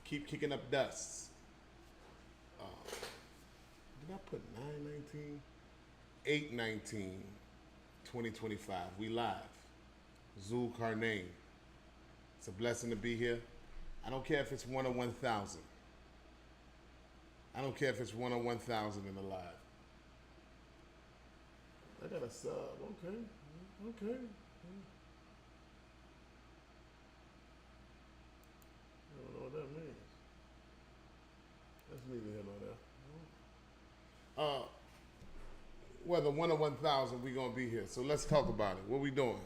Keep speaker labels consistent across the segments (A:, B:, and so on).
A: Keep kicking up dust. Did I put 9/19? 8/19, 2025. We live. Zul Karnain. It's a blessing to be here. I don't care if it's 1 or 1,000. I don't care if it's 1 or 1,000 in the live. I got a sub. Okay. Okay. I don't know what that means. That's neither here nor there. Whether 1 or 1,000, we gonna be here. So let's talk about it. What we doing?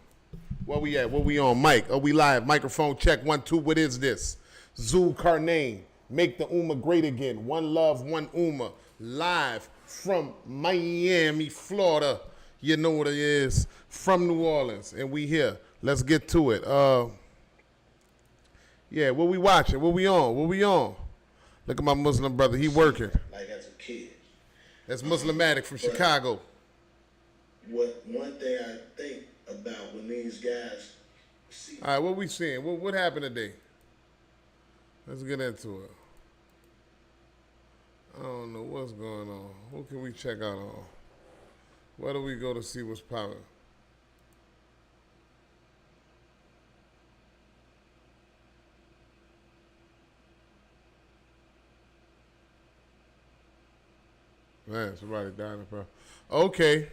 A: Where we at? Where we on? Mic? Are we live? Microphone check. 1, 2. What is this? Zul Karnain. Make the Ummah great again. One love, one Ummah. Live from Miami, Florida. You know what it is. From New Orleans. And we here. Let's get to it. Yeah, what we watching? What we on? What we on? Look at my Muslim brother. He working.
B: Like as a kid.
A: That's Muslamatic from Chicago.
B: One thing I think about when these guys see.
A: All right, what we seeing? What happened today? Let's get into it. I don't know what's going on. Who can we check out on? Where do we go to see what's popping? Man, somebody died in the problem. Okay.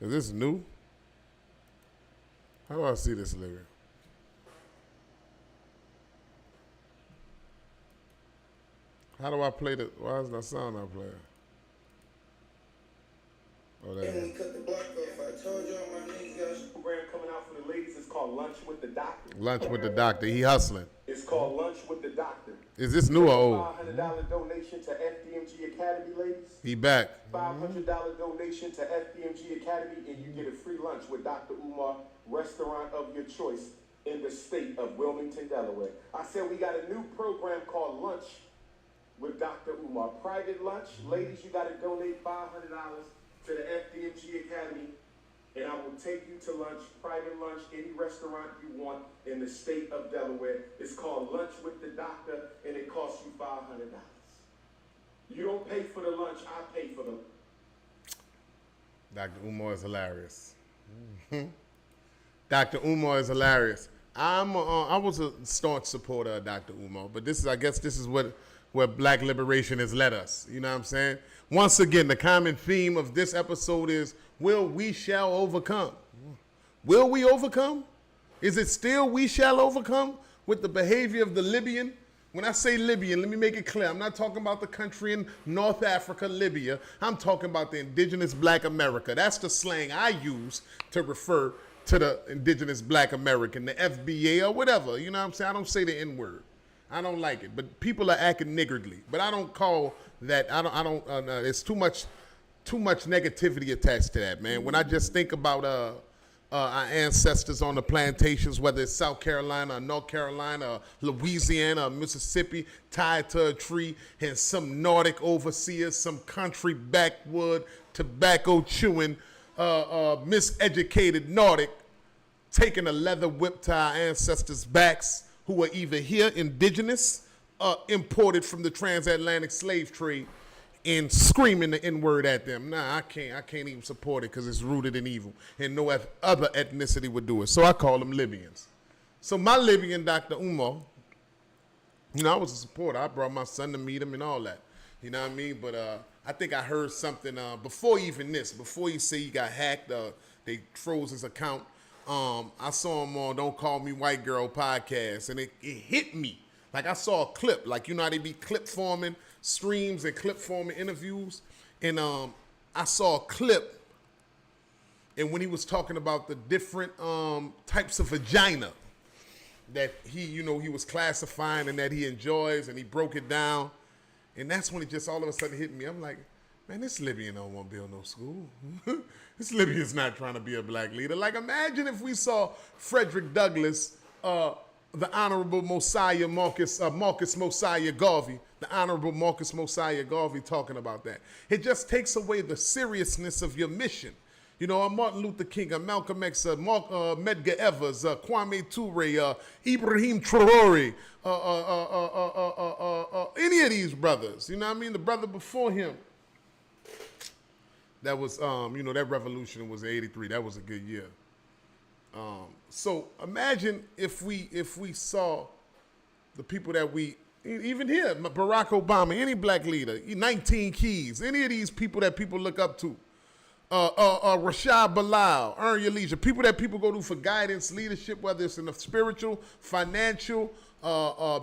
A: Is this new? How do I see this lyric? How do I play the? Why is that sound not playing? Oh, that is.
B: Cut the block off. I told y'all my niggas got a program coming out for the ladies. It's called Lunch with the Doctor.
A: Lunch with the Doctor. He hustling.
B: It's called Lunch with the Doctor.
A: Is this new or old?
B: $500 donation to FDMG Academy, ladies.
A: He back.
B: $500 donation to FDMG Academy, and you get a free lunch with Dr. Umar, restaurant of your choice in the state of Wilmington, Delaware. I said we got a new program called Lunch with Dr. Umar. Private lunch. Ladies, you got to donate $500 to the FDMG Academy, and I will take you to lunch, private lunch, any restaurant you want in the state of Delaware. It's called Lunch with the Doctor, and it costs you $500. You don't pay for the lunch, I pay for the lunch.
A: Dr. Umar is hilarious. Dr. Umar is hilarious. I was a staunch supporter of Dr. Umar, but I guess this is where black liberation has led us. You know what I'm saying? Once again, the common theme of this episode is, we shall overcome. Will we overcome? Is it still we shall overcome with the behavior of the Libyan? When I say Libyan, let me make it clear. I'm not talking about the country in North Africa, Libya. I'm talking about the indigenous black America. That's the slang I use to refer to the indigenous black American, the FBA or whatever. You know what I'm saying? I don't say the N-word. I don't like it, but people are acting niggardly. But I don't call that. It's too much negativity attached to that, man. When I just think about our ancestors on the plantations, whether it's South Carolina or North Carolina or Louisiana or Mississippi, tied to a tree, and some Nordic overseers, some country backwood, tobacco chewing, miseducated Nordic, taking a leather whip to our ancestors' backs, who are either here indigenous or imported from the transatlantic slave trade, and screaming the N-word at them. Nah, I can't even support it because it's rooted in evil, and no other ethnicity would do it. So I call them Libyans. So my Libyan, Dr. Umar, I was a supporter. I brought my son to meet him and all that. You know what I mean? But I think I heard something before even this, before you say he got hacked, they froze his account. I saw him on Don't Call Me White Girl podcast, and it hit me. Like I saw a clip, like you know how they be clip forming streams and clip forming interviews, and I saw a clip, and when he was talking about the different types of vagina that he was classifying and that he enjoys, and he broke it down, and that's when it just all of a sudden hit me. I'm like, man, this Libyan don't want to build no school. This Libyan's not trying to be a black leader. Like, imagine if we saw Frederick Douglass, the Honorable Marcus Mosiah Garvey, the Honorable Marcus Mosiah Garvey talking about that. It just takes away the seriousness of your mission. You know, Martin Luther King, Malcolm X, Medgar Evers, Kwame Ture, Ibrahim Traore, any of these brothers. You know what I mean? The brother before him. That was, that revolution was '83. That was a good year. So imagine if we saw the people that we, even here, Barack Obama, any black leader, 19 Keys, any of these people that people look up to, Rashad Bilal, Earn Your Leisure, people that people go to for guidance, leadership, whether it's in the spiritual, financial,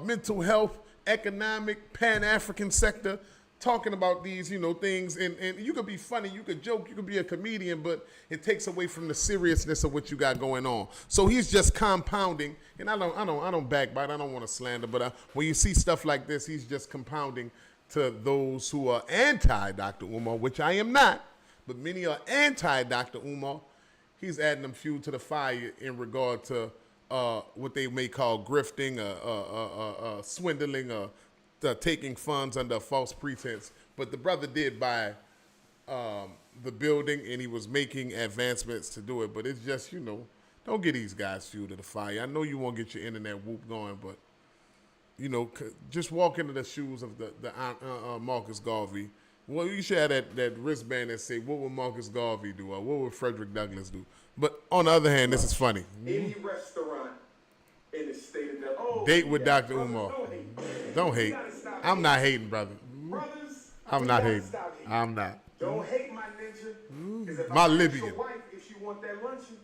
A: mental health, economic, Pan-African sector, talking about these, things, and you could be funny, you could joke, you could be a comedian, but it takes away from the seriousness of what you got going on. So he's just compounding, and I don't backbite, I don't want to slander, but when you see stuff like this, he's just compounding to those who are anti-Dr. Umar, which I am not, but many are anti-Dr. Umar. He's adding them fuel to the fire in regard to what they may call grifting, swindling, taking funds under a false pretense. But the brother did buy the building, and he was making advancements to do it. But it's just, don't get these guys fuel to the fire. I know you won't get your internet whoop going, but, just walk into the shoes of the Marcus Garvey. Well, you should have that wristband that say, what would Marcus Garvey do, or what would Frederick Douglass do? But on the other hand, this is funny.
B: Any restaurant in the state of
A: Date with Dr. Umar. Don't hate. I'm not hating, brother.
B: Brothers,
A: I'm not hating. I'm not.
B: Don't hate my ninja.
A: My
B: I ask
A: Libyan.
B: your wife if she want that luncheon,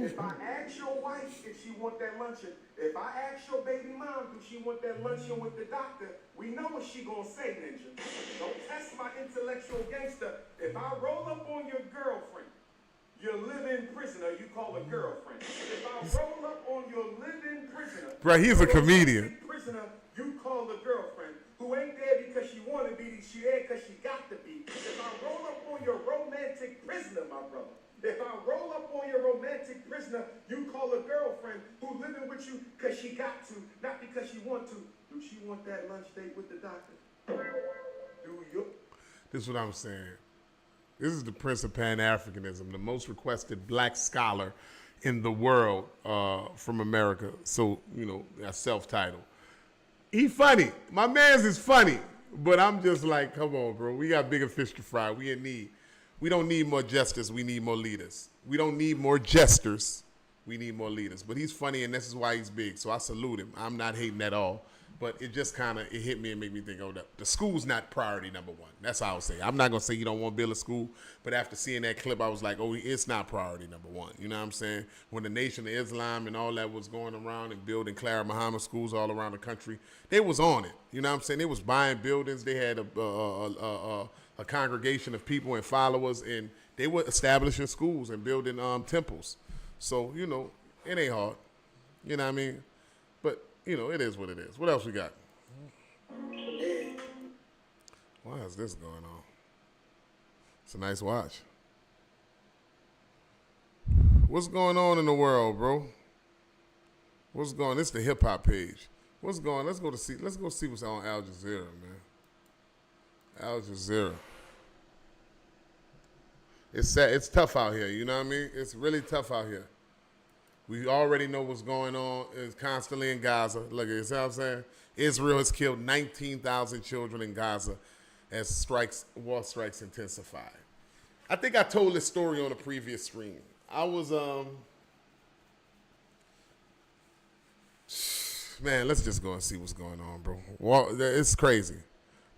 B: if I ask your wife if she want that luncheon, if I ask your baby mom do she want that luncheon with the doctor, we know what she gonna say, ninja. Don't test my intellectual gangster. If I roll up on your girlfriend, your living prisoner, you call her girlfriend. If I roll up on your living prisoner,
A: Bro, he's a comedian.
B: Prisoner, you call the girlfriend who ain't there because she want to be, she there because she got to be. If I roll up on your romantic prisoner, my brother, if I roll up on your romantic prisoner, you call a girlfriend who living with you because she got to, not because she want to. Do she want that lunch date with the doctor? Do you?
A: This is what I'm saying. This is the Prince of Pan-Africanism, the most requested black scholar in the world from America. So, that's self-titled. He funny. My man's is funny. But I'm just like, come on, bro. We got bigger fish to fry. We don't need more jesters. We need more leaders. We don't need more jesters. We need more leaders. But he's funny, and this is why he's big. So I salute him. I'm not hating at all. But it just it hit me and made me think, the school's not priority number one. That's how I would say. I'm not going to say you don't want to build a school, but after seeing that clip, I was like, it's not priority number one. You know what I'm saying? When the Nation of Islam and all that was going around and building Clara Muhammad schools all around the country, they was on it. You know what I'm saying? They was buying buildings. They had a congregation of people and followers, and they were establishing schools and building temples. So, it ain't hard. You know what I mean? But it is what it is. What else we got? Why is this going on? It's a nice watch. What's going on in the world, bro? What's going on? This is the hip hop page. What's going on? Let's go see what's on Al Jazeera, man. Al Jazeera. It's sad. It's tough out here, you know what I mean? It's really tough out here. We already know what's going on. It's constantly in Gaza. Look, you see what I'm saying? Israel has killed 19,000 children in Gaza as war strikes intensify. I think I told this story on a previous stream. I was, man, let's just go and see what's going on, bro. It's crazy.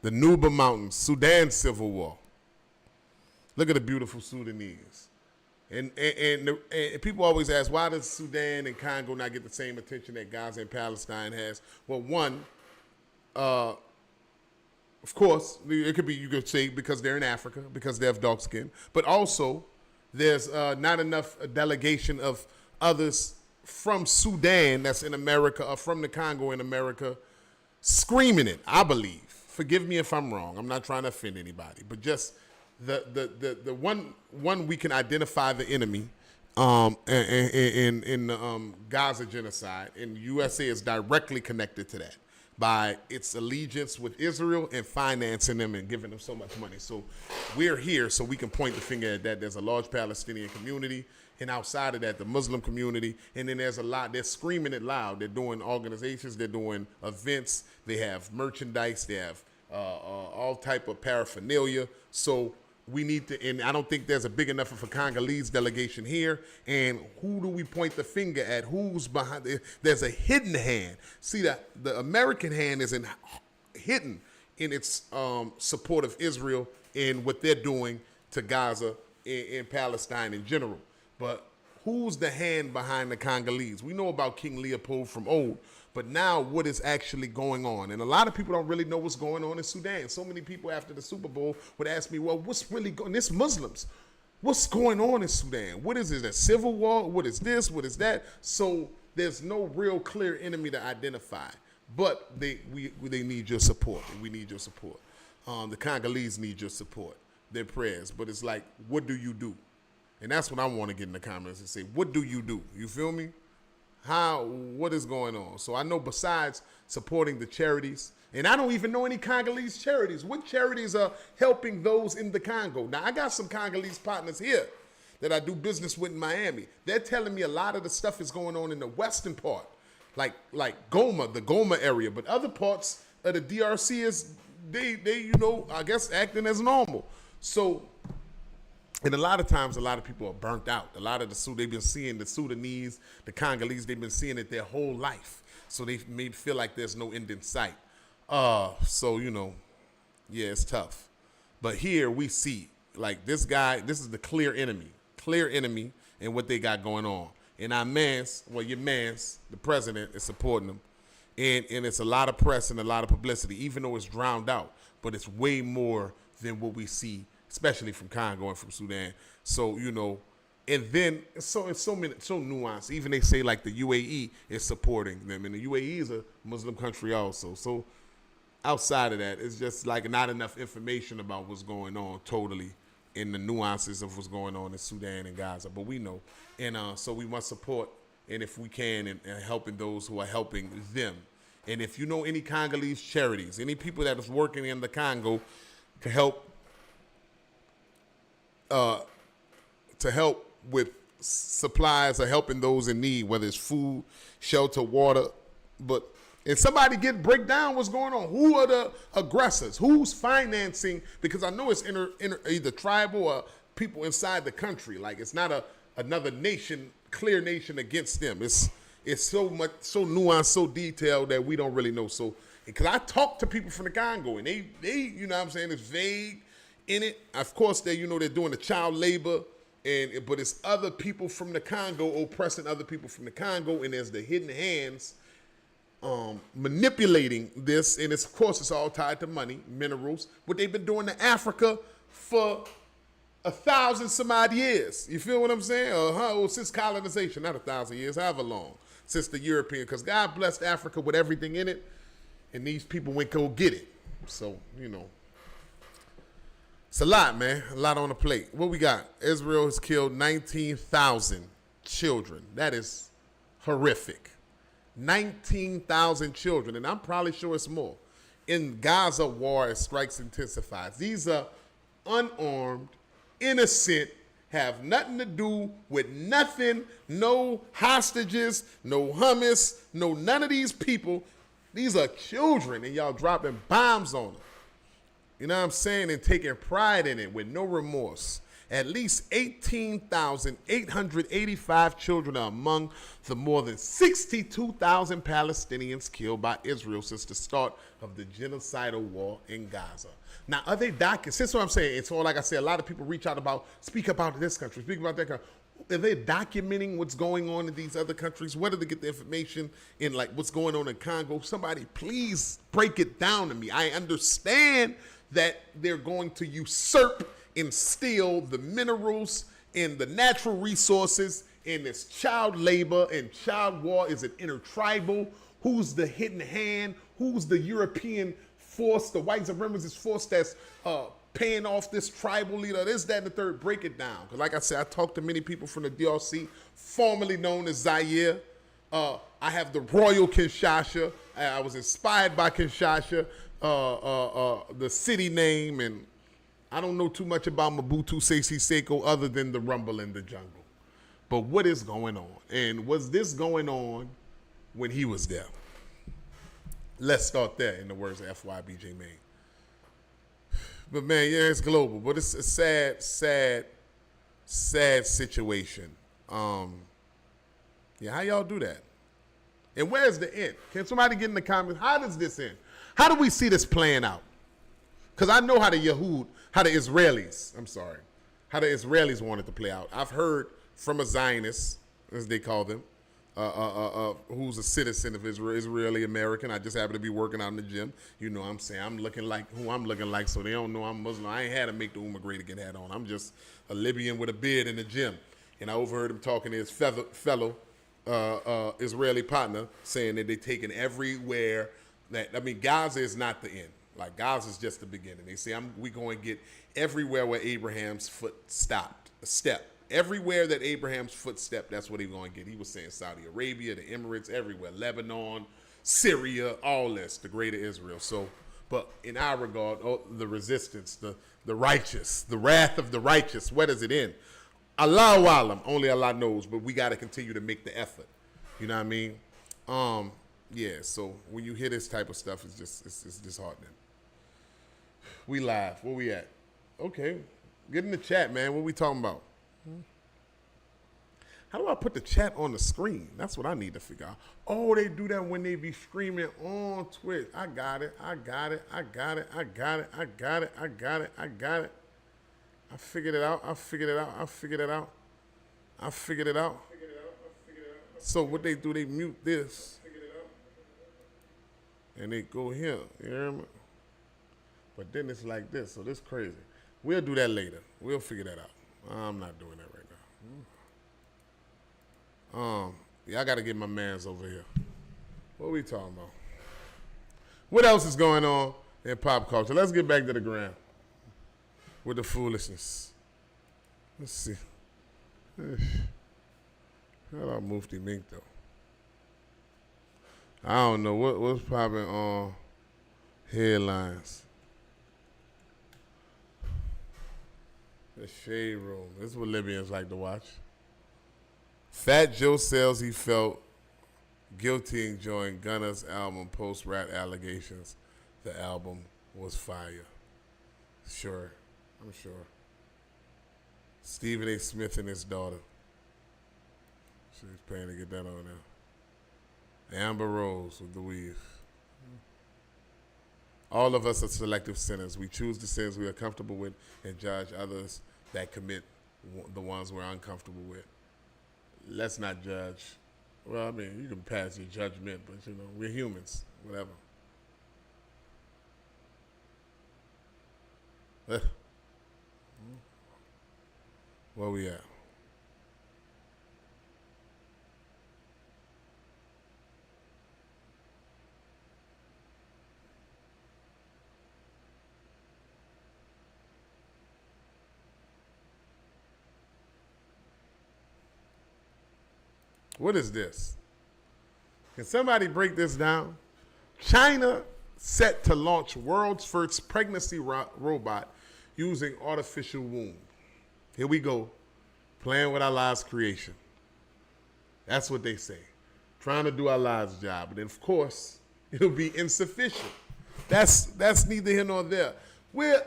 A: The Nuba Mountains, Sudan Civil War. Look at the beautiful Sudanese. And people always ask, why does Sudan and Congo not get the same attention that Gaza and Palestine has? Well, one, of course, it could be, you could say, because they're in Africa, because they have dark skin. But also, there's not enough delegation of others from Sudan that's in America, or from the Congo in America, screaming it, I believe. Forgive me if I'm wrong. I'm not trying to offend anybody. But just the one we can identify the enemy in the Gaza genocide, and USA is directly connected to that. by its allegiance with Israel and financing them and giving them so much money. So we're here so we can point the finger at that. There's a large Palestinian community, and outside of that, the Muslim community, and then there's a lot. They're screaming it loud. They're doing organizations. They're doing events. They have merchandise. They have all type of paraphernalia. So we need to, and I don't think there's a big enough of a Congolese delegation here. And who do we point the finger at? Who's behind it? There's a hidden hand. See, that the American hand is hidden in its support of Israel and what they're doing to Gaza and Palestine in general. But who's the hand behind the Congolese? We know about King Leopold from old, but now what is actually going on? And a lot of people don't really know what's going on in Sudan. So many people after the Super Bowl would ask me, well, what's really going on? This Muslims, what's going on in Sudan? What is it, a civil war? What is this? What is that? So there's no real clear enemy to identify, but they need your support. We need your support. The Congolese need your support, their prayers. But it's like, what do you do? And that's what I want to get in the comments and say, what do you do? You feel me? What is going on? So I know besides supporting the charities, and I don't even know any Congolese charities. What charities are helping those in the Congo? Now, I got some Congolese partners here that I do business with in Miami. They're telling me a lot of the stuff is going on in the western part, like Goma, the Goma area. But other parts of the DRC is, they I guess acting as normal. So, and a lot of times, a lot of people are burnt out. A lot of they've been seeing the Sudanese, the Congolese, they've been seeing it their whole life. So they may feel like there's no end in sight. So, yeah, it's tough. But here we see, like this guy, this is the clear enemy and what they got going on. And our your mans, the president is supporting them. And it's a lot of press and a lot of publicity, even though it's drowned out. But it's way more than what we see, especially from Congo and from Sudan. So, and then it's so nuanced. Even they say like the UAE is supporting them, and the UAE is a Muslim country also. So outside of that, it's just like not enough information about what's going on totally in the nuances of what's going on in Sudan and Gaza. But we know, and so we must support, and if we can, and helping those who are helping them. And if you know any Congolese charities, any people that is working in the Congo to help with supplies or helping those in need, whether it's food, shelter, water. And somebody break down what's going on. Who are the aggressors? Who's financing? Because I know it's either tribal or people inside the country. Like it's not another nation, clear nation against them. It's so nuanced, so detailed that we don't really know. So, because I talk to people from the Congo and they it's vague in it. Of course, they're doing the child labor, but it's other people from the Congo oppressing other people from the Congo, and there's the hidden hands manipulating this, and of course it's all tied to money, minerals. What they've been doing to Africa for 1,000 some odd years. You feel what I'm saying? Well, since colonization, not 1,000 years, however long, since the European, because God blessed Africa with everything in it, and these people went go get it. So, it's a lot, man. A lot on the plate. What we got? Israel has killed 19,000 children. That is horrific. 19,000 children, and I'm probably sure it's more. In Gaza war, as strikes intensifies. These are unarmed, innocent, have nothing to do with nothing, no hostages, no hummus, no none of these people. These are children, and y'all dropping bombs on them. You know what I'm saying? And taking pride in it with no remorse. At least 18,885 children are among the more than 62,000 Palestinians killed by Israel since the start of the genocidal war in Gaza. Now, are they since what I'm saying, it's all like I said, a lot of people reach out speak about this country, speak about that country. Are they documenting what's going on in these other countries? Where do they get the information in, like, what's going on in Congo? Somebody please break it down to me. I understand that they're going to usurp and steal the minerals and the natural resources, and this child labor and child war. Is it intertribal? Who's the hidden hand? Who's the European force, the white supremacist force that's paying off this tribal leader, this, that, and the third? Break it down. Because like I said, I talked to many people from the DRC, formerly known as Zaire. I have the Royal Kinshasa, I was inspired by Kinshasa, the city name, and I don't know too much about Mobutu Sese Seko other than the rumble in the jungle. But what is going on? And was this going on when he was there? Let's start there, in the words of FYBJ Maine. But man, yeah, it's global. But it's a sad situation. Yeah, how y'all do that? And where's the end? Can somebody get in the comments? How does this end? How do we see this playing out? Because I know how the Israelis want it to play out. I've heard from a Zionist, as they call them, who's a citizen of Israel, Israeli American. I just happen to be working out in the gym. You know what I'm saying? I'm looking like who I'm looking like, so they don't know I'm Muslim. I ain't had to make the Ummah Great Again hat on. I'm just a Libyan with a beard in the gym. And I overheard him talking to his fellow Israeli partner, saying that they're taking everywhere Gaza is not the end. Like, Gaza is just the beginning. They say we going to get everywhere where Abraham's foot stepped. Everywhere that Abraham's foot stepped, that's what he's going to get. He was saying Saudi Arabia, the Emirates, everywhere, Lebanon, Syria, all this, the greater Israel. So, but in our regard, the resistance, the righteous, the wrath of the righteous, where does it end? Allahu Alam, only Allah knows, but we got to continue to make the effort. You know what I mean? Yeah, so when you hear this type of stuff, it's disheartening. We live. Where we at? Okay. Get in the chat, man. What we talking about? How do I put the chat on the screen? That's what I need to figure out. Oh, they do that when they be streaming on Twitch. I got it. I figured it out. So what they do, they mute this. And they go here. You hear me? But then it's like this, so this crazy. We'll do that later. We'll figure that out. I'm not doing that right now. Yeah, I got to get my mans over here. What are we talking about? What else is going on in pop culture? Let's get back to the ground with the foolishness. Let's see. How about Mufti Mink, though? I don't know. What's popping on headlines? The Shade Room. This is what Libyans like to watch. Fat Joe says he felt guilty enjoying Gunna's album post-rap allegations. The album was fire. Sure. I'm sure. Stephen A. Smith and his daughter. She's paying to get that on there. Amber Rose with the weave. All of us are selective sinners. We choose the sins we are comfortable with and judge others that commit the ones we're uncomfortable with. Let's not judge. Well, I mean, you can pass your judgment, but, you know, we're humans, whatever. Where we at? What is this? Can somebody break this down? China set to launch world's first pregnancy robot using artificial womb. Here we go, playing with Allah's creation. That's what they say. Trying to do Allah's job. But then, of course, it'll be insufficient. That's neither here nor there. We're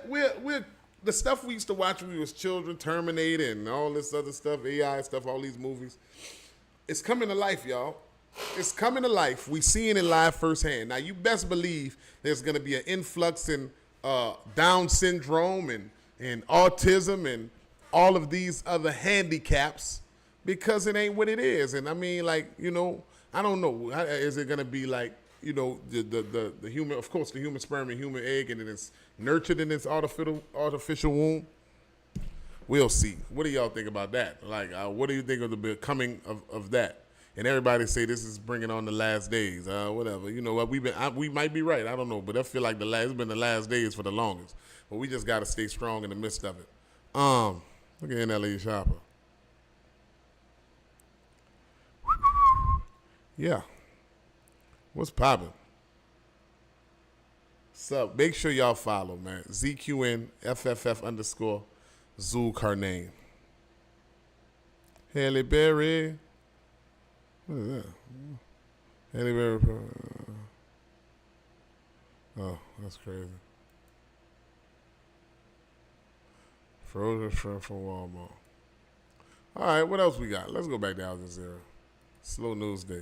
A: the stuff we used to watch when we was children, Terminator and all this other stuff, AI stuff, all these movies. It's coming to life, y'all. It's coming to life. We seeing it live firsthand. Now, you best believe there's going to be an influx in Down syndrome and autism and all of these other handicaps because it ain't what it is. And I mean, like, you know, I don't know. Is it going to be like, you know, the human, of course, the human sperm and human egg, and then it's nurtured in this artificial womb? We'll see. What do y'all think about that? Like, what do you think of the becoming of that? And everybody say this is bringing on the last days. Whatever. You know what? We might be right. I don't know, but I feel like it's been the last days for the longest. But we just got to stay strong in the midst of it. Look at NLE Shopper. Yeah. What's popping? So make sure y'all follow, man. ZQNFFF underscore Zulkarnain. Halle Berry. What is that? Halle Berry. Oh, that's crazy. Frozen shrimp from Walmart. All right, what else we got? Let's go back to Al Jazeera. Slow news day.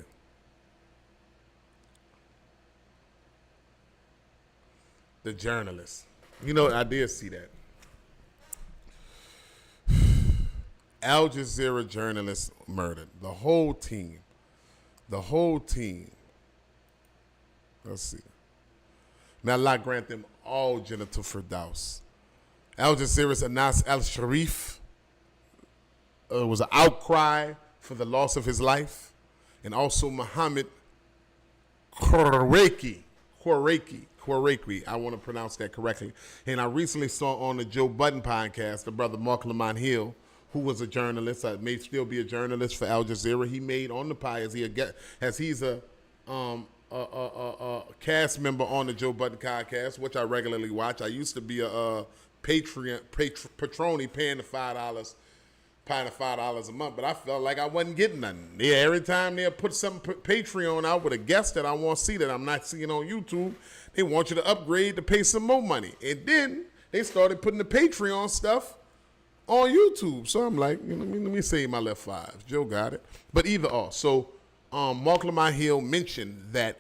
A: The journalist. You know, I did see that. Al Jazeera journalist murdered. The whole team. The whole team. Let's see. May Allah grant them all Jannatul Firdaus. Al Jazeera's Anas al-Sharif was an outcry for the loss of his life. And also Muhammad Khorraki. I want to pronounce that correctly. And I recently saw on the Joe Budden podcast, the brother Mark Lamont Hill, who was a journalist, may still be a journalist for Al Jazeera. He made on the pie as he's a cast member on the Joe Budden podcast, which I regularly watch. I used to be a patroni paying the $5 a month, but I felt like I wasn't getting nothing. Yeah, every time they put some Patreon out with a guest that I want to see that I'm not seeing on YouTube, they want you to upgrade to pay some more money. And then they started putting the Patreon stuff on YouTube. So I'm like, let me save my left five. Joe got it. But either or. So Mark Lamont Hill mentioned that,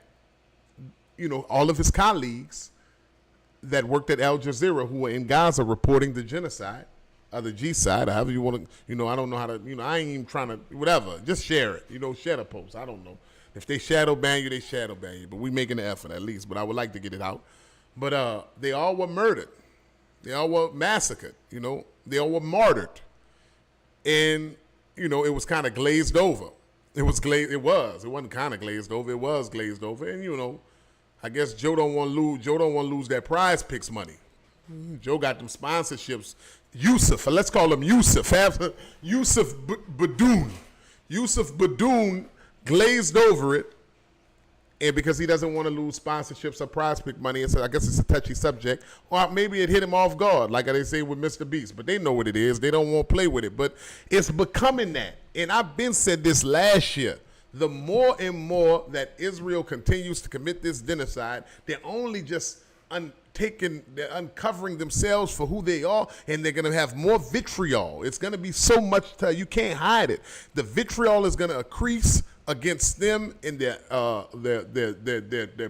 A: all of his colleagues that worked at Al Jazeera who were in Gaza reporting the genocide, or the G-side, or however you want to, I don't know how to, I ain't even trying to, whatever. Just share it, share the post. I don't know. If they shadow ban you, they shadow ban you. But we making the effort at least. But I would like to get it out. But they all were murdered. They all were massacred, They all were martyred. And, it was kind of glazed over. It wasn't kind of glazed over. It was glazed over. And, I guess Joe don't want to lose that prize picks money. Joe got them sponsorships. Yusuf, let's call him Yusuf. Yusuf Badoon. Yusuf Badoon glazed over it, and because he doesn't want to lose sponsorships or prize pick money, I guess it's a touchy subject. Or maybe it hit him off guard, like they say with Mr. Beast. But they know what it is. They don't want to play with it. But it's becoming that. And I've been said this last year. The more and more that Israel continues to commit this genocide, they're only just they're uncovering themselves for who they are, and they're going to have more vitriol. It's going to be so much you can't hide it. The vitriol is going to increase against them in their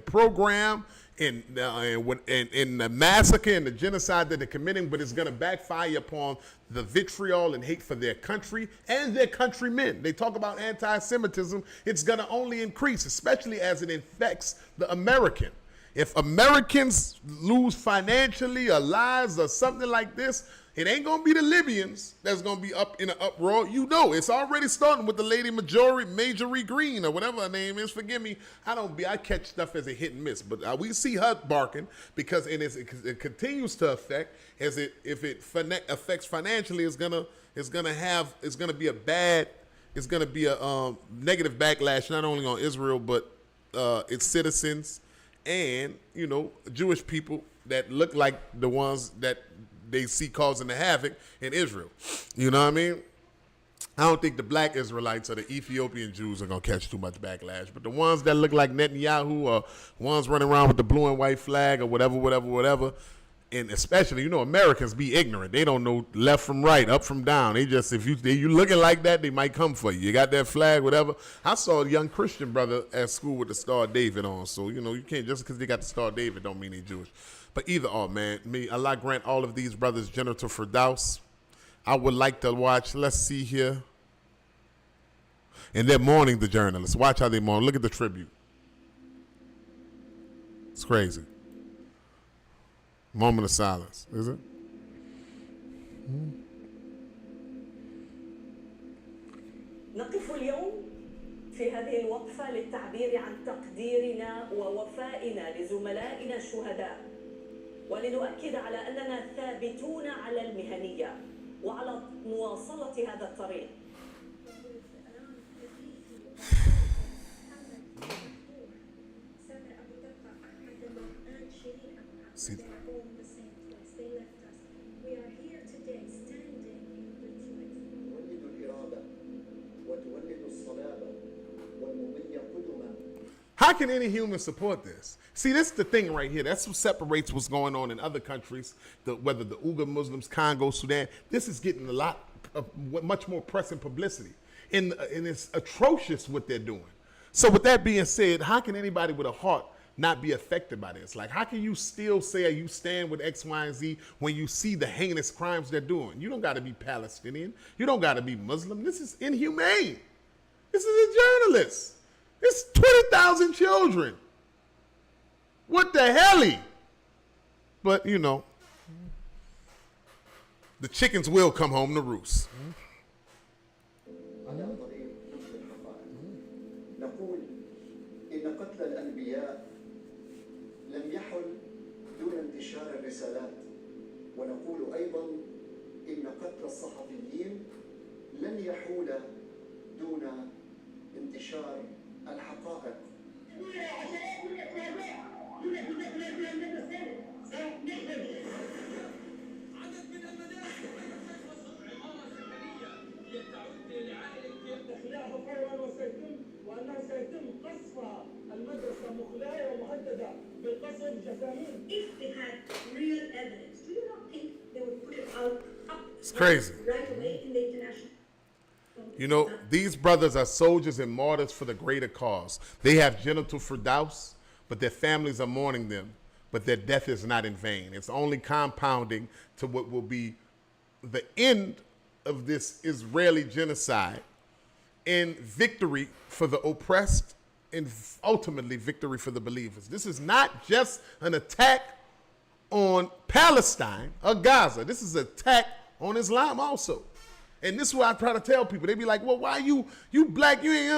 A: program, in the massacre and the genocide that they're committing, but it's going to backfire upon the vitriol and hate for their country and their countrymen. They talk about anti-Semitism. It's going to only increase, especially as it infects the American. If Americans lose financially or lives or something like this, it ain't going to be the Libyans that's going to be up in an uproar. It's already starting with the lady Marjorie Green or whatever her name is. Forgive me. I catch stuff as a hit and miss. But we see her barking because it continues to affect if it affects financially, it's going to be a negative backlash, not only on Israel, but its citizens and, Jewish people that look like the ones that they see causing the havoc in Israel. You know what I mean? I don't think the black Israelites or the Ethiopian Jews are going to catch too much backlash. But the ones that look like Netanyahu or ones running around with the blue and white flag or whatever, and especially, Americans be ignorant. They don't know left from right, up from down. They just, if you looking like that, they might come for you. You got that flag, whatever. I saw a young Christian brother at school with the Star of David on. So, you can't, just because they got the Star of David don't mean they Jewish. But either or, man, Allah grant all of these brothers Jannatul Firdaus. I would like to watch, let's see here. And they're mourning the journalists. Watch how they mourn. Look at the tribute. It's crazy. Moment of silence, is it?
C: نقف اليوم في هذه الوقفة للتعبير عن تقديرنا ووفائنا لزملائنا الشهداء ولنؤكد على أننا ثابتون على المهنية وعلى مواصلة هذا الطريق.
A: See,
D: They're all the same twice. They left us. We are here today, standing in the choice.
E: تولد الإرادة وتولد الصلابة والمضي قدما.
A: how can any human support this? See, this is the thing right here. That's what separates what's going on in other countries, whether the Uyghur Muslims, Congo, Sudan. This is getting a lot of much more press and publicity. And it's atrocious what they're doing. So with that being said, how can anybody with a heart not be affected by this? Like, how can you still say you stand with X, Y, and Z when you see the heinous crimes they're doing? You don't got to be Palestinian. You don't got to be Muslim. This is inhumane. This is a journalist. It's 20,000 children. What the hell? But, you know, the chickens will come home to roost.
E: على طريق نبذ الحقائق نقول إن قتل الأنبياء لم يحل دون انتشار الرسالات ونقول أيضا إن قتل الصحفيين لن يحول دون انتشار الحقائق.
F: عدد من المدارس
G: إخلاعها فورا وسيتم وأنه سيتم قصف المدرسة مخلاة ومهددة بالقصف جسامين.
D: If they had real evidence, do you not think they would put it out up
A: It's crazy.
D: right away in the international?
A: You know, these brothers are soldiers and martyrs for the greater cause. They have genital firdaus, but their families are mourning them. But their death is not in vain. It's only compounding to what will be the end of this Israeli genocide and victory for the oppressed and ultimately victory for the believers. This is not just an attack on Palestine or Gaza. This is an attack on Islam also. And this is what I try to tell people. They be like, well, why you black? You ain't,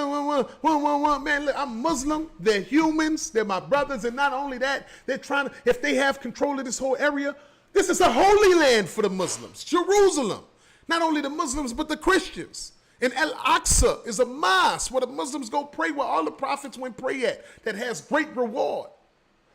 A: man, look, I'm Muslim. They're humans. They're my brothers. And not only that, they're trying to, if they have control of this whole area, this is a holy land for the Muslims. Jerusalem. Not only the Muslims, but the Christians. And Al-Aqsa is a mosque where the Muslims go pray, where all the prophets went pray at, that has great reward.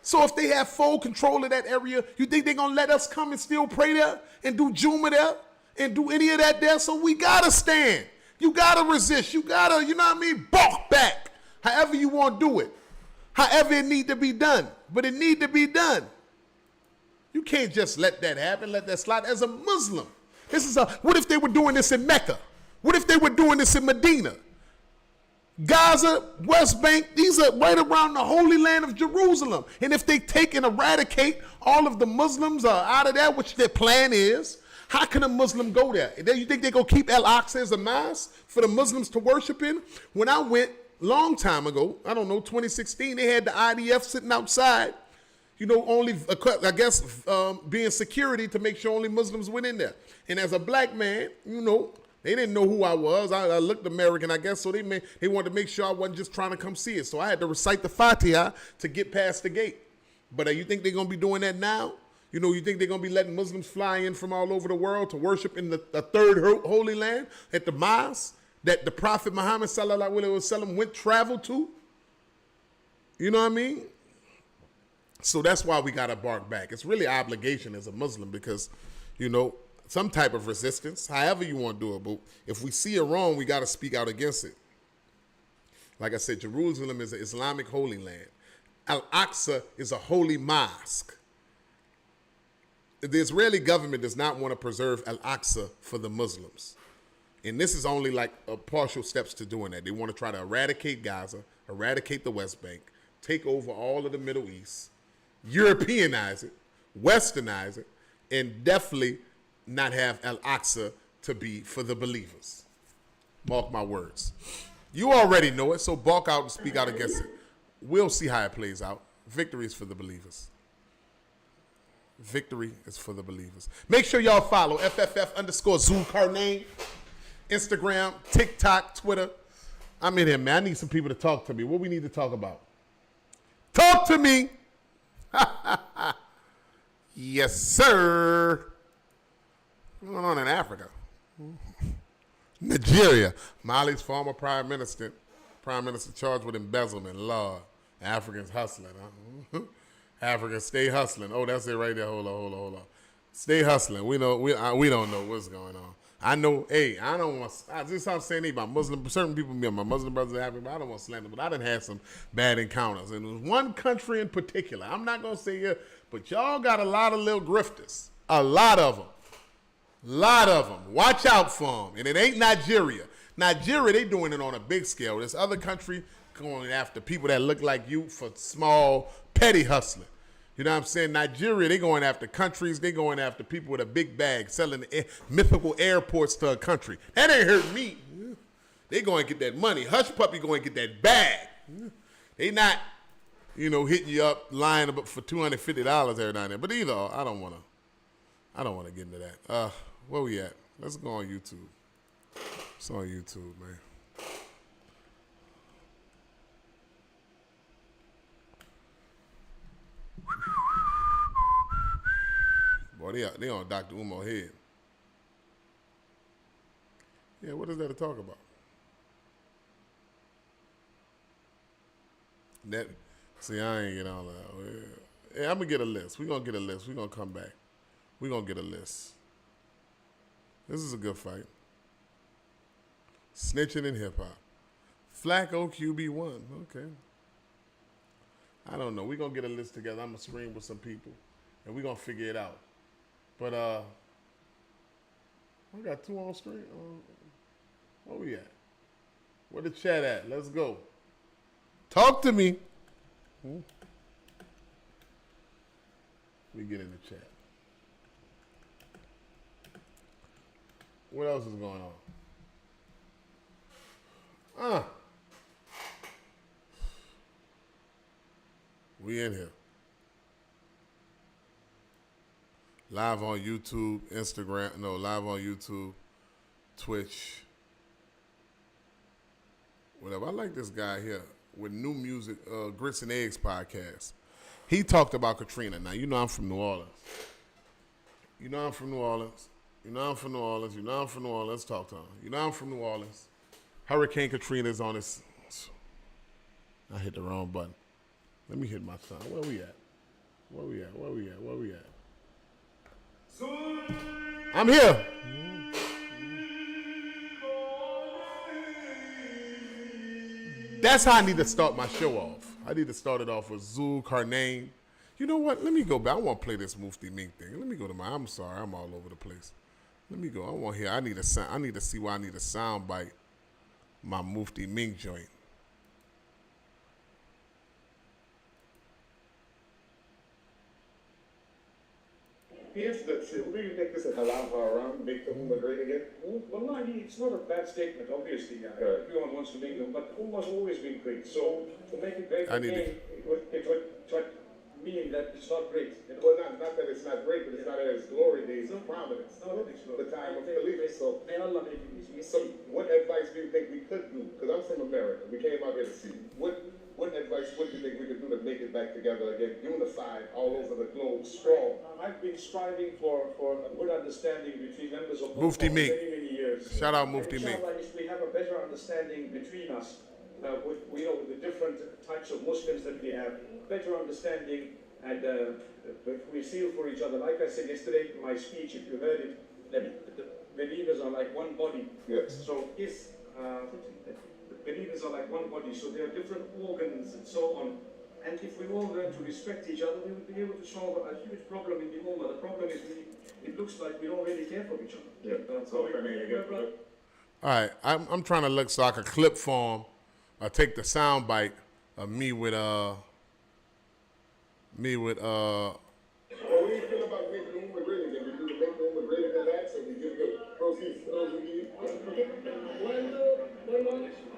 A: So if they have full control of that area, you think they're going to let us come and still pray there and do Jumu'ah there and do any of that there? So we got to stand. You got to resist. You got to, you know what I mean, balk back. However you want to do it. However it need to be done. But it need to be done. You can't just let that happen, let that slide. As a Muslim, what if they were doing this in Mecca? What if they were doing this in Medina? Gaza, West Bank, these are right around the Holy Land of Jerusalem. And if they take and eradicate all of the Muslims out of there, which their plan is, how can a Muslim go there? You think they're going to keep Al-Aqsa as a mosque for the Muslims to worship in? When I went long time ago, I don't know, 2016, they had the IDF sitting outside, you know, only, I guess, being security to make sure only Muslims went in there. And as a black man, you know, they didn't know who I was. I looked American, I guess, so they wanted to make sure I wasn't just trying to come see it. So I had to recite the Fatiha to get past the gate. But you think they're going to be doing that now? You know, you think they're going to be letting Muslims fly in from all over the world to worship in the third holy land at the mosque that the Prophet Muhammad sallallahu alaihi wasallam traveled to? You know what I mean? So that's why we got to bark back. It's really an obligation as a Muslim because, you know, some type of resistance, however you want to do it. But if we see it wrong, we got to speak out against it. Like I said, Jerusalem is an Islamic holy land. Al-Aqsa is a holy mosque. The Israeli government does not want to preserve Al-Aqsa for the Muslims. And this is only like partial steps to doing that. They want to try to eradicate Gaza, eradicate the West Bank, take over all of the Middle East, Europeanize it, Westernize it, and definitely not have Al-Aqsa to be for the believers. Mark my words. You already know it, so balk out and speak out against it. We'll see how it plays out. Victory is for the believers. Victory is for the believers. Make sure y'all follow FFF_Zulkarnain, Instagram, TikTok, Twitter. I'm in here, man. I need some people to talk to me. What we need to talk about? Talk to me. Yes, sir. What's going on in Africa? Nigeria. Mali's former prime minister charged with embezzlement. Law. Africans hustling. Huh? Africa, stay hustling. Oh, that's it right there. Hold on. Stay hustling. We don't know what's going on. I know. Hey, I don't want. This is how I'm saying about Muslim. Certain people, my Muslim brothers are African, but I don't want to slander. But I done had some bad encounters, and there was one country in particular. I'm not gonna say it, but y'all got a lot of little grifters. A lot of them. Watch out for them. And it ain't Nigeria. Nigeria, they doing it on a big scale. This other country going after people that look like you for small, petty hustling. You know what I'm saying? Nigeria, they going after countries. They going after people with a big bag, selling mythical airports to a country. That ain't hurt me. They going to get that money. Hush Puppy going to get that bag. They not, hitting you up, lying about for $250 every now and then. But either, I don't want to get into that. Where we at? Let's go on YouTube. It's on YouTube, man. Boy, they on Dr. Umar's head. Yeah, what is that to talk about? See, I ain't get all that. Yeah, I'm going to get a list. We're going to get a list. We're going to come back. We're going to get a list. This is a good fight. Snitching in hip-hop. Flacco QB1. Okay. I don't know. We're going to get a list together. I'm going to scream with some people, and we're going to figure it out. But I got two on screen. Where we at? Where the chat at? Let's go. Talk to me. We get in the chat. What else is going on? We in here. Live on YouTube, live on YouTube, Twitch, whatever. I like this guy here with New Music, Grits and Eggs podcast. He talked about Katrina. Now, I'm from New Orleans. I'm from New Orleans. Let's talk to him. I'm from New Orleans. Hurricane Katrina is on his. I hit the wrong button. Let me hit my son. Where we at? I'm here. That's how I need to start my show off. I need to start it off with Zul Karnaim. You know what? Let me go back. I want to play this Mufti Mink thing. Let me go to I'm sorry. I'm all over the place. Let me go. I want to hear. I need to see why I need a sound bite. My Mufti Mink joint.
B: Yes, that's it. Will you take this and halal around, make the Ummah great again?
H: Well, it's not a bad statement, obviously. Everyone wants to make them, but Ummah's always been great. So to make it great again, it would mean that it's not great.
B: Well, not that it's not great, but it's not as glory days of prominence. The time of Khalifa. So,
H: may Allah make it easy.
B: So, what advice do you think we could do? Because I'm from America. We came out here to see. What advice would you think we could do to make it back together again, unified all over the globe, strong?
H: I've been striving for a good understanding between members of
A: Mufti Mink.
H: many years.
A: Shout out Mufti Mink.
H: If we have a better understanding between us, with the different types of Muslims that we have, better understanding, and we feel for each other. Like I said yesterday in my speech, if you heard it, that the believers are like one body.
B: Yes.
H: So the believers are like one body, so there are different organs and so on. And if we all learn to respect each other, we would be able to solve a huge problem in the Ummah. The problem is it looks like we don't really care for each other.
B: Yeah.
A: All right, I'm trying to look so I can clip for him. I take the sound bite of me with
B: What do you feel about making the Ummah great again? We do the make the Ummah great again acts, and we give the proceeds to those who need.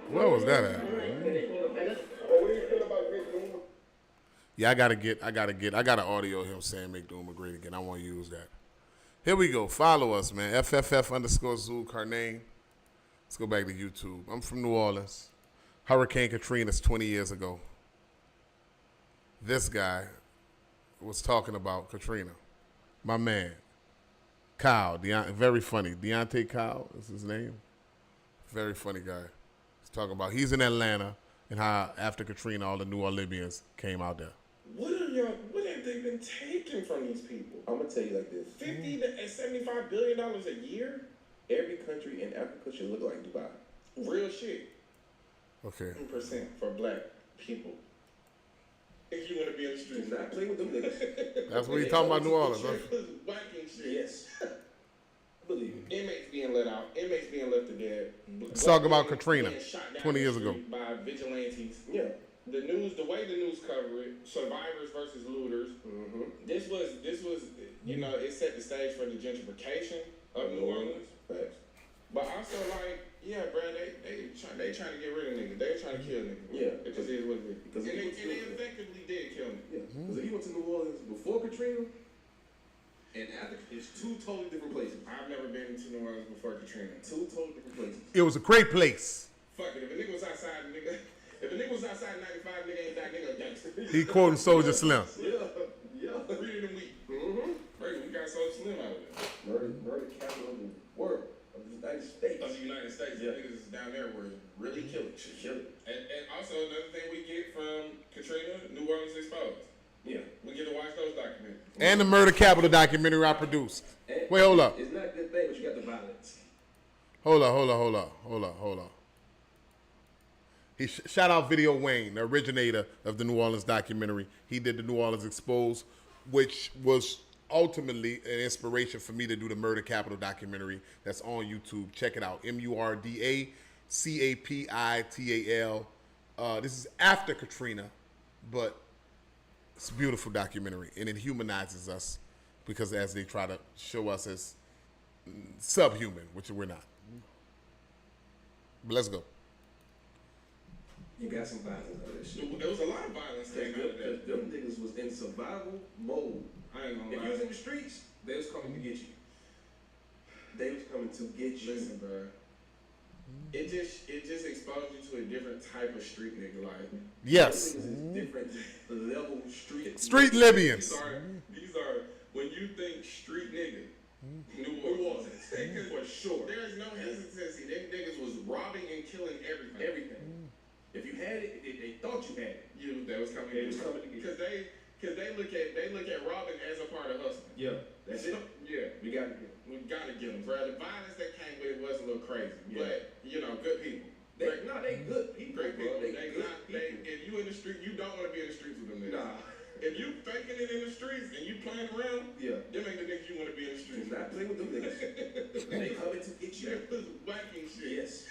A: where was that at?
B: What do you feel about making the Ummah?
A: Yeah, I got an audio of him saying make the Ummah great again. I want to use that. Here we go. Follow us, man. FFF_Zul Karnaim. Let's go back to YouTube. I'm from New Orleans. Hurricane Katrina's 20 years ago. This guy was talking about Katrina. My man, Kyle, very funny. Deontay Kyle is his name. Very funny guy. He's talking about he's in Atlanta and how after Katrina all the New Orleanians came out there.
I: What have they been taking from these people?
J: I'm gonna tell you like this:
I: $50 to $75 billion a year.
J: every country in Africa should look like Dubai.
I: Real shit.
A: Okay.
I: 10% for black people. If you want to be in the
J: Do
I: streets,
J: not play with them niggas.
A: That's what you talking about, New Orleans. Huh?
I: whacking shit.
J: Yes. Believe me.
I: Inmates being let out. Inmates being left to dead.
A: Let's talk about
I: Black
A: Katrina,
I: men shot down
A: 20
I: in
A: years
I: the
A: ago.
I: street by vigilantes.
J: Yeah.
I: The news, the way the news covered it, survivors versus looters.
J: Mm-hmm.
I: This was, you know, it set the stage for the gentrification of New Orleans.
J: Facts.
I: But also, like, yeah, bro, they trying to get rid of niggas. They trying to kill niggas.
J: Yeah.
I: It just is what it is.
J: Because
I: And
J: it
I: they
J: was-
I: effectively did kill me.
J: Yeah. Because if you went to New Orleans before Katrina and after, it's two totally different places.
I: I've never been to New Orleans before Katrina.
J: Two totally different places.
A: It was a great place.
I: Fuck it, if a nigga was outside, nigga. If a nigga was outside in 95, nigga ain't that nigga a gangster.
A: He quoting Soldier Slim.
J: Yeah. Yeah.
I: Read it in week.
J: Mm-hmm.
I: Right, we got so slim out of it.
J: Murder capital of the world. Of the United States.
I: Of the United States,
J: Yeah.
I: niggas is down there where really killing shit.
J: Kill it.
I: And also another thing we get from Katrina, New Orleans Exposed.
J: Yeah.
I: We get to watch those documentaries.
A: And the Murder Capital documentary I produced.
J: And
A: Wait, hold up.
J: It's not a good thing, but you got the violence.
A: Hold up. Shout out Video Wayne, the originator of the New Orleans documentary. He did the New Orleans Exposed, which was ultimately an inspiration for me to do the Murder Capital documentary that's on YouTube. Check it out. MurdaCapital. This is after Katrina, but it's a beautiful documentary, and it humanizes us because as they try to show us as subhuman, which we're not. But let's go.
J: You got some violence out of that shit.
I: There was a lot of violence came out of that.
J: Them niggas was in survival mode.
I: I ain't gonna
J: If
I: lie.
J: you was in the streets, they was coming to get you. They was coming to get you.
I: Listen, bro. It just exposed you to a different type of street nigga. Like
A: Yes.
J: These niggas is different level street.
A: Street Libyans.
I: these are when you think street nigga, New Orleans, for sure. There's no hesitancy. Them niggas was robbing and killing everything.
J: Everything. If you had it, they thought you had it.
I: They was coming.
J: They was coming to get you.
I: Because they look at robbing as a part of hustling.
J: Yeah. That's it.
I: Yeah.
J: We got to get
I: We gotta get them, bro. The violence that came with it was a little crazy,
J: Yeah.
I: but you know, good people.
J: they good people.
I: Great people.
J: Bro. They
I: They
J: good
I: not.
J: people.
I: If you in the street, you don't want to be in the streets with them niggas.
J: Nah.
I: If you faking it in the streets and you playing around,
J: Yeah.
I: them ain't the niggas you want to be in the
J: Do
I: streets.
J: not play with them niggas. They coming to get you.
I: They was whacking shit.
J: Yes.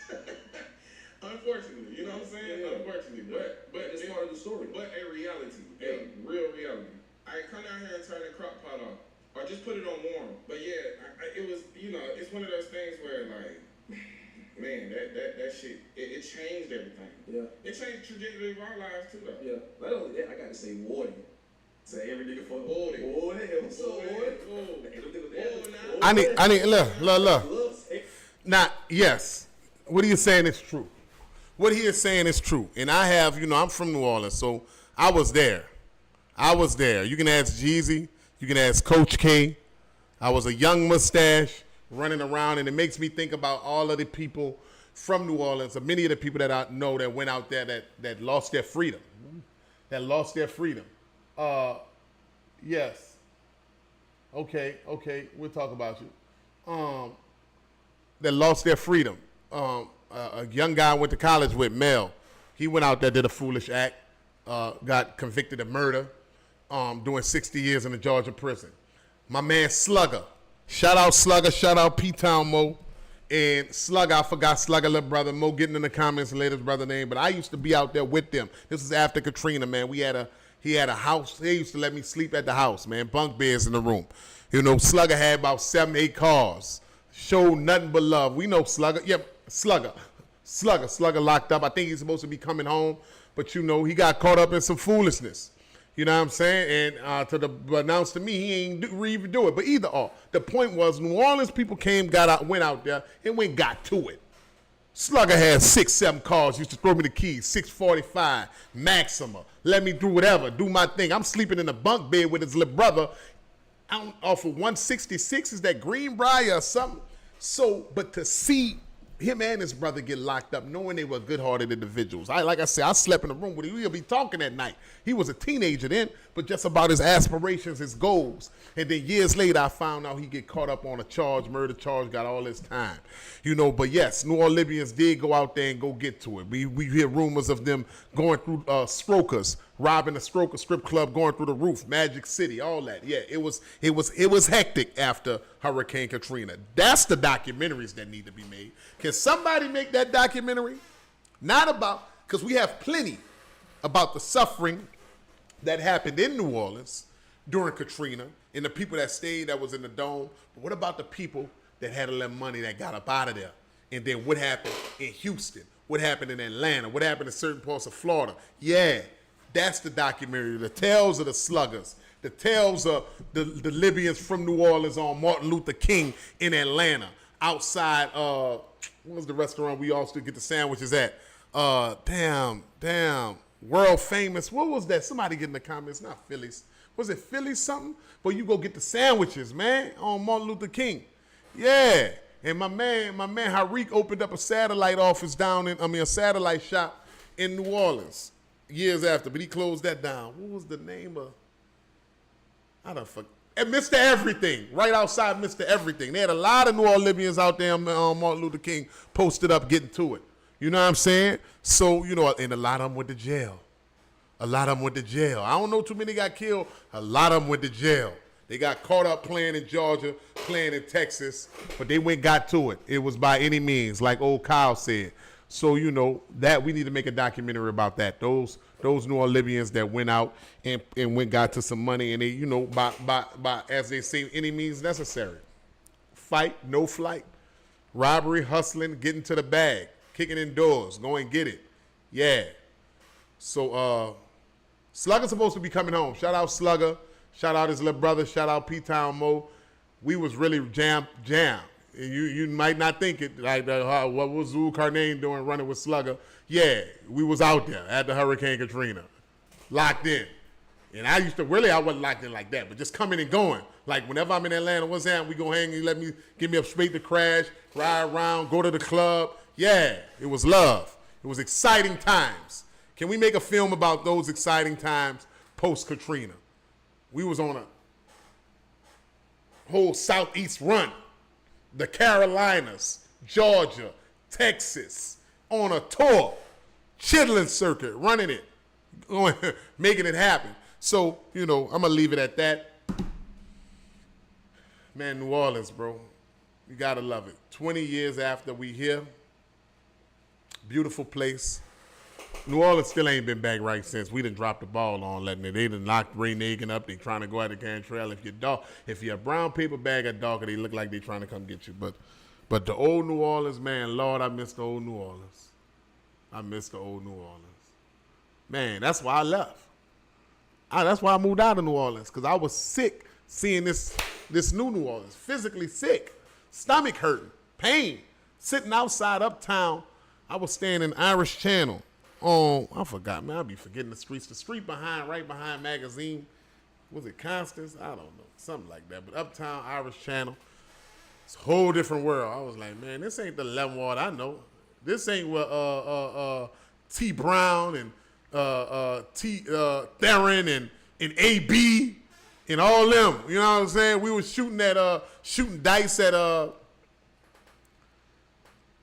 I: Unfortunately, you know what I'm saying?
J: Yeah.
I: Unfortunately, but
J: It's part of the story.
I: But a reality,
J: Yeah.
I: a real reality. I come down here and turn the crock pot on, or just put it on warm. But yeah, it was, you know, it's one of those things where like, man, that shit, it changed everything.
J: Yeah.
I: It changed the trajectory of our lives too, though.
J: Yeah. Not only that, I got to say warning. Say every nigga for
I: Warning.
J: Warning. What's up, warning?
A: I need look. Now, yes, what he is saying is true. What he is saying is true. And I have, you know, I'm from New Orleans, so I was there. You can ask Jeezy. You can ask Coach K. I was a young mustache running around, and it makes me think about all of the people from New Orleans, or many of the people that I know that went out there that lost their freedom. Yes. Okay, we'll talk about you. That lost their freedom. A young guy I went to college with, Mel. He went out there, did a foolish act, got convicted of murder, doing 60 years in a Georgia prison. My man Slugger. Shout out Slugger, shout out P-Town Mo. And Slugger, I forgot Slugger, little brother. Mo getting in the comments and his brother name, but I used to be out there with them. This was after Katrina, man. He had a house. They used to let me sleep at the house, man. Bunk beds in the room. You know, Slugger had about 7-8 cars. Showed nothing but love. We know Slugger. Yep, Slugger locked up. I think he's supposed to be coming home, but you know, he got caught up in some foolishness. You know what I'm saying? And announced to me he ain't even do it. But either or, the point was New Orleans people went out there and got to it. Slugger had 6-7 cars, used to throw me the keys, 645, Maxima, let me do whatever, do my thing. I'm sleeping in a bunk bed with his little brother out off of 166, is that Greenbrier or something? So, but to see him and his brother get locked up knowing they were good-hearted individuals. Like I said, I slept in a room with him. We'd be talking at night. He was a teenager then, but just about his aspirations, his goals. And then years later, I found out he get caught up on a charge, murder charge, got all his time. But yes, New Orleans did go out there and go get to it. We hear rumors of them going through Strokers, robbing a Stroker strip club, going through the roof, Magic City, all that. Yeah, it was hectic after Hurricane Katrina. That's the documentaries that need to be made. Can somebody make that documentary? Not about, because we have plenty about the suffering that happened in New Orleans during Katrina and the people that stayed that was in the dome. But what about the people that had a little money that got up out of there? And then what happened in Houston? What happened in Atlanta? What happened in certain parts of Florida? Yeah, that's the documentary. The tales of the sluggers. The tales of the Libyans from New Orleans on Martin Luther King in Atlanta. Outside, what was the restaurant we all used to get the sandwiches at? World famous. What was that? Somebody get in the comments. Not Phillies. Was it Phillies something? But you go get the sandwiches, man, on Martin Luther King. Yeah. And my man Harik opened up a satellite office a satellite shop in New Orleans years after, but he closed that down. What was the name of? I don't forget. And Mr. Everything, right outside Mr. Everything. They had a lot of New Orleanians out there on Martin Luther King posted up getting to it. You know what I'm saying? So, and a lot of them went to jail. I don't know too many got killed. A lot of them went to jail. They got caught up playing in Georgia, playing in Texas, but they got to it. It was by any means, like old Kyle said. So, that we need to make a documentary about that. Those New Orleanians that went out and got to some money, and they, by as they say, any means necessary. Fight, no flight. Robbery, hustling, getting to the bag, kicking in doors, go and get it. Yeah. So Slugger's supposed to be coming home. Shout out Slugger. Shout out his little brother. Shout out P-Town Mo. We was really jam. You might not think it, like what was Zulkarnain doing running with Slugger? Yeah, we was out there at the Hurricane Katrina, locked in. And I wasn't locked in like that, but just coming and going. Like whenever I'm in Atlanta, what's that? We go hang and give me up straight to Crash, ride around, go to the club. Yeah, it was love. It was exciting times. Can we make a film about those exciting times post-Katrina? We was on a whole Southeast run. The Carolinas, Georgia, Texas, on a tour, Chitlin circuit, running it, making it happen. So, I'm going to leave it at that. Man, New Orleans, bro, you got to love it. 20 years after we here, beautiful place. New Orleans still ain't been back right since. We done dropped the ball on letting it. They done locked Ray Nagin up. They trying to go at the Cantrell. If you're a brown paper bag or darker, they look like they trying to come get you. But the old New Orleans, man, Lord, I miss the old New Orleans. Man, that's why I left. That's why I moved out of New Orleans, because I was sick seeing this new New Orleans, physically sick, stomach hurting, pain, sitting outside uptown. I was staying in Irish Channel. I forgot, man. I'll be forgetting the streets. The street right behind Magazine. Was it Constance? I don't know. Something like that. But uptown, Irish Channel. It's a whole different world. I was like, man, this ain't the Leavenworth I know. This ain't what T. Brown and Theron and AB and all them. You know what I'm saying? We was shooting dice at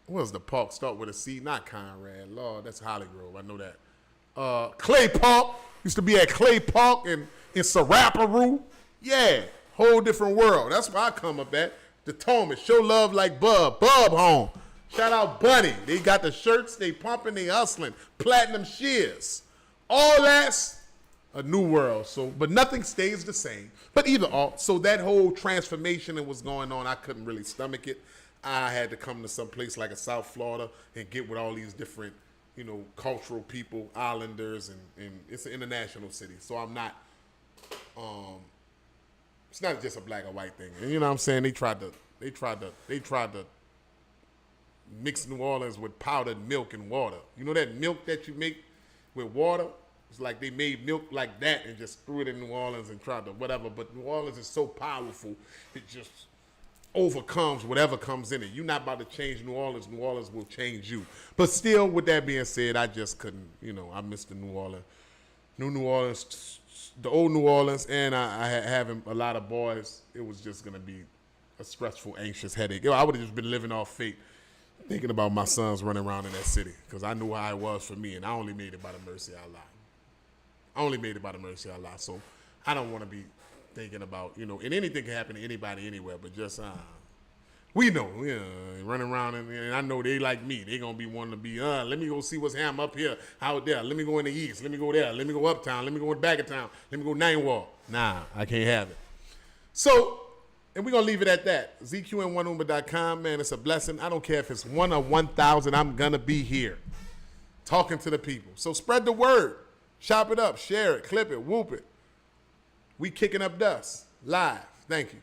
A: what was the park? Start with a C, not Conrad. Lord, that's Holly Grove. I know that. Clay Park. Used to be at Clay Park in Saraparoo. Yeah, whole different world. That's where I come up at. The Thomas. Show love like Bub. Bub home. Shout out Bunny. They got the shirts. They pumping. They hustling. Platinum shears. All that's a new world. So, but nothing stays the same. But so that whole transformation that was going on, I couldn't really stomach it. I had to come to some place like a South Florida and get with all these different, cultural people, islanders, and it's an international city. So I'm not, it's not just a black or white thing. And you know what I'm saying? They tried to mix New Orleans with powdered milk and water. You know that milk that you make with water? It's like they made milk like that and just threw it in New Orleans and tried to whatever. But New Orleans is so powerful, it just overcomes whatever comes in it. You're not about to change New Orleans. New Orleans will change you. But still, with that being said, I just couldn't, I missed the New Orleans, the old New Orleans, and I had having a lot of boys. It was just going to be a stressful, anxious headache. I would have just been living off fate, thinking about my sons running around in that city, because I knew how it was for me, and I only made it by the mercy of Allah. So I don't want to be thinking about, and anything can happen to anybody anywhere, but just, we know, running around, and I know they like me. They going to be wanting to be, let me go see what's happening up here, out there. Let me go in the east. Let me go there. Let me go uptown. Let me go in the back of town. Let me go Nine Wall. Nah, I can't have it. So, and we're going to leave it at that. ZQN1Umba.com, man, it's a blessing. I don't care if it's 1 or 1,000. I'm going to be here talking to the people. So spread the word. Chop it up. Share it. Clip it. Whoop it. We kicking up dust. Live. Thank you.